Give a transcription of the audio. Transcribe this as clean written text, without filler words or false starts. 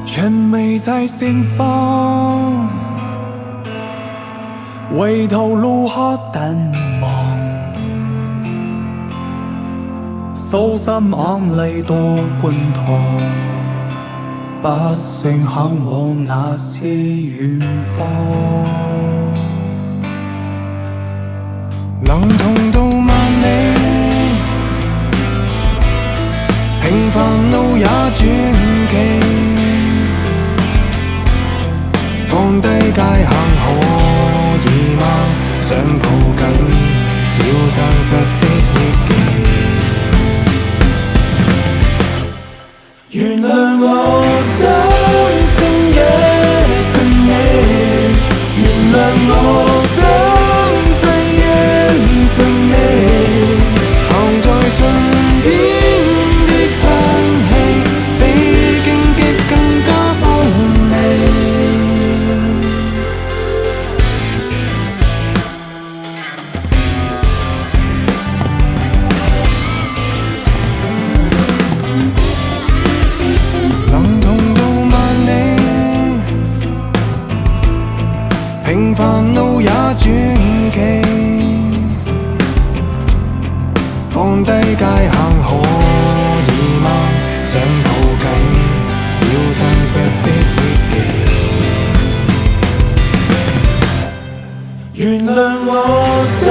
全未在盛放，為頭路客淡忘，手心眼淚多滾燙，不勝向往那些遠方，能同到萬里，平凡路也傳奇。放低界限可以嗎？想抱緊要真實的憶記，原諒我真心嘅憎你，原諒我真世怨憎你，藏在唇邊的香氣，比荊棘更加鋒利。平凡路也傳奇，放低界限可以嗎？想抱緊要真實的憶記，原諒我真